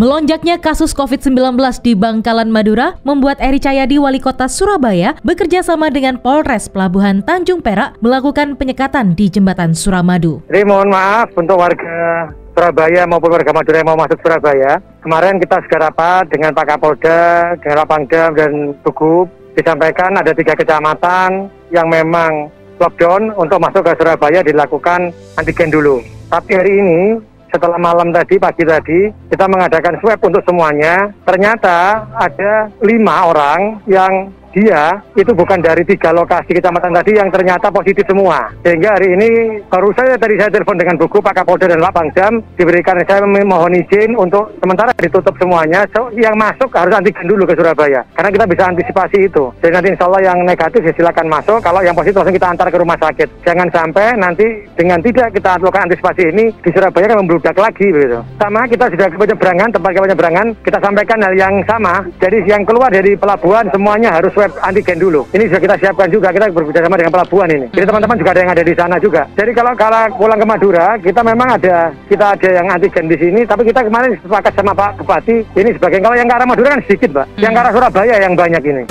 Melonjaknya kasus COVID-19 di Bangkalan, Madura membuat Eri Cahyadi, Wali Kota Surabaya, bekerja sama dengan Polres Pelabuhan Tanjung Perak melakukan penyekatan di Jembatan Suramadu. Jadi mohon maaf untuk warga Surabaya maupun warga Madura yang mau masuk Surabaya. Kemarin kita sudah rapat dengan Pak Kapolda, dengan Pangdam dan Bugub. Disampaikan ada 3 kecamatan yang memang lockdown untuk masuk ke Surabaya dilakukan antigen dulu. Tapi hari ini setelah malam tadi, pagi tadi, kita mengadakan swab untuk semuanya. Ternyata ada 5 orang yang dia itu bukan dari 3 lokasi kecamatan tadi yang ternyata positif semua. Sehingga hari ini baru saya telepon dengan Buku Pak Kapolda dan Pak Pangdam, diberikan, saya mohon izin untuk sementara ditutup semuanya. Yang masuk harus antigen dulu ke Surabaya, karena kita bisa antisipasi itu. Jadi nanti insya Allah yang negatif ya silakan masuk, kalau yang positif langsung kita antar ke rumah sakit. Jangan sampai nanti dengan tidak kita lakukan antisipasi ini di Surabaya kan membludak lagi begitu. Sama kita sudah penyeberangan, tempat penyeberangan kita sampaikan hal yang sama. Jadi yang keluar dari pelabuhan semuanya harus swab antigen dulu. Ini sudah kita siapkan juga, kita bekerja sama dengan pelabuhan ini. Jadi teman-teman juga ada yang ada di sana juga. Jadi kalau pulang ke Madura, kita memang ada yang antigen di sini, tapi kita kemarin sepakat sama Pak Bupati, ini sebagian, kalau yang ke arah Madura kan sedikit, Pak. Yang ke arah Surabaya yang banyak ini.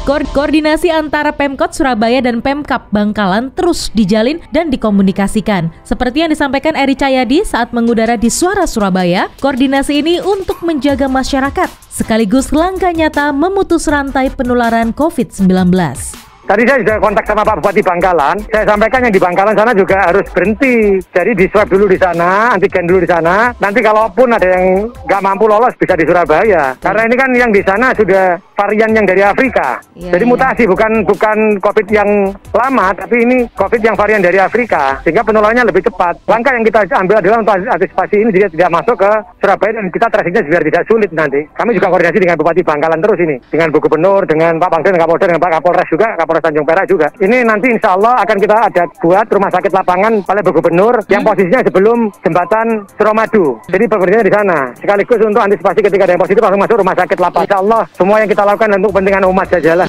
Koordinasi antara Pemkot Surabaya dan Pemkab Bangkalan terus dijalin dan dikomunikasikan. Seperti yang disampaikan Eri Cahyadi saat mengudara di Suara Surabaya, koordinasi ini untuk menjaga masyarakat, sekaligus langkah nyata memutus rantai penularan COVID-19. Tadi saya sudah kontak sama Pak Bupati Bangkalan, saya sampaikan yang di Bangkalan sana juga harus berhenti. Jadi di swab dulu di sana, antigen dulu di sana. Nanti kalaupun ada yang nggak mampu lolos bisa di Surabaya. Karena ini kan yang di sana sudah varian yang dari Afrika. Jadi mutasi, bukan COVID yang lama, tapi ini COVID yang varian dari Afrika. Sehingga penularannya lebih cepat. Langkah yang kita ambil adalah untuk antisipasi ini jika tidak masuk ke Surabaya dan kita tracingnya biar tidak sulit nanti. Kami juga koordinasi dengan Bupati Bangkalan terus ini. Dengan Bu Gubernur, dengan Pak Pangdam, dengan Kapolda, dengan Pak Kapolres juga, Kapolres Tanjung Perak juga. Ini nanti insya Allah akan kita ada buat rumah sakit lapangan oleh Bu Gubernur yang posisinya sebelum jembatan Suramadu. Jadi bekerjanya di sana. Sekaligus untuk antisipasi ketika ada yang positif langsung masuk rumah sakit lapangan. Insya Allah semua yang kita lakukan untuk kepentingan umat sajalah.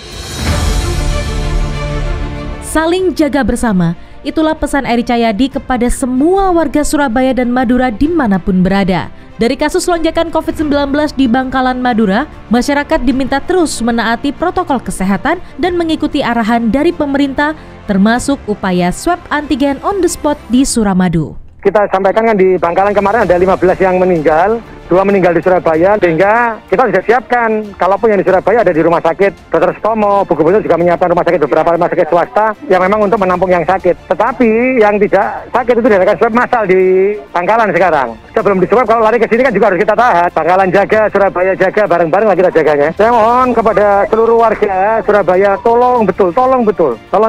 Saling jaga bersama. Itulah pesan Eri Cahyadi kepada semua warga Surabaya dan Madura dimanapun berada. Dari kasus lonjakan COVID-19 di Bangkalan, Madura, masyarakat diminta terus menaati protokol kesehatan dan mengikuti arahan dari pemerintah, termasuk upaya swab antigen on the spot di Suramadu. Kita sampaikan kan di Bangkalan kemarin ada 15 yang meninggal, 2 meninggal di Surabaya, sehingga kita sudah siapkan, kalaupun yang di Surabaya ada di rumah sakit Dr. Sutomo, Bu Gubernur juga menyiapkan beberapa rumah sakit swasta yang memang untuk menampung yang sakit. Tetapi yang tidak sakit itu diadakan swab massal di Bangkalan sekarang. Sebelum di swab, kalau lari ke sini kan juga harus kita tahan. Bangkalan jaga, Surabaya jaga, bareng-bareng lah kita jaganya. Saya mohon kepada seluruh warga Surabaya, tolong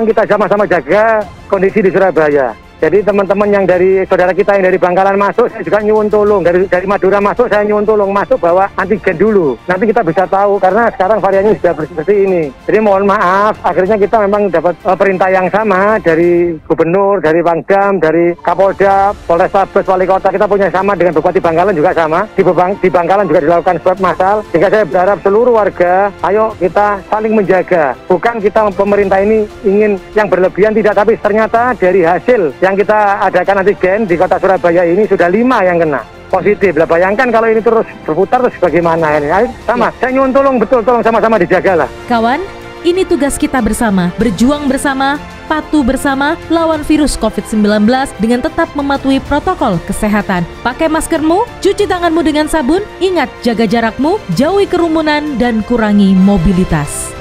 kita sama-sama jaga kondisi di Surabaya. Jadi teman-teman yang dari saudara kita yang dari Bangkalan masuk, saya juga nyuwun tolong. Dari Madura masuk, saya nyuwun tolong masuk bawa antigen dulu. Nanti kita bisa tahu, karena sekarang variannya sudah seperti ini. Jadi mohon maaf, akhirnya kita memang dapat perintah yang sama dari Gubernur, dari Pangdam, dari Kapolda, Polrestabes, Wali Kota. Kita punya sama dengan Bupati Bangkalan juga sama. Di Bangkalan juga dilakukan swab massal. Sehingga saya berharap seluruh warga, ayo kita saling menjaga. Bukan kita pemerintah ini ingin yang berlebihan, tidak. Tapi ternyata dari hasil yang kita adakan antigen di kota Surabaya ini sudah 5 yang kena positif. Lah bayangkan kalau ini terus berputar terus bagaimana ini? Ayo, sama, saya nyuwun tolong sama-sama dijagalah. Kawan, ini tugas kita bersama, berjuang bersama, patuh bersama, lawan virus COVID-19 dengan tetap mematuhi protokol kesehatan. Pakai maskermu, cuci tanganmu dengan sabun, ingat jaga jarakmu, jauhi kerumunan dan kurangi mobilitas.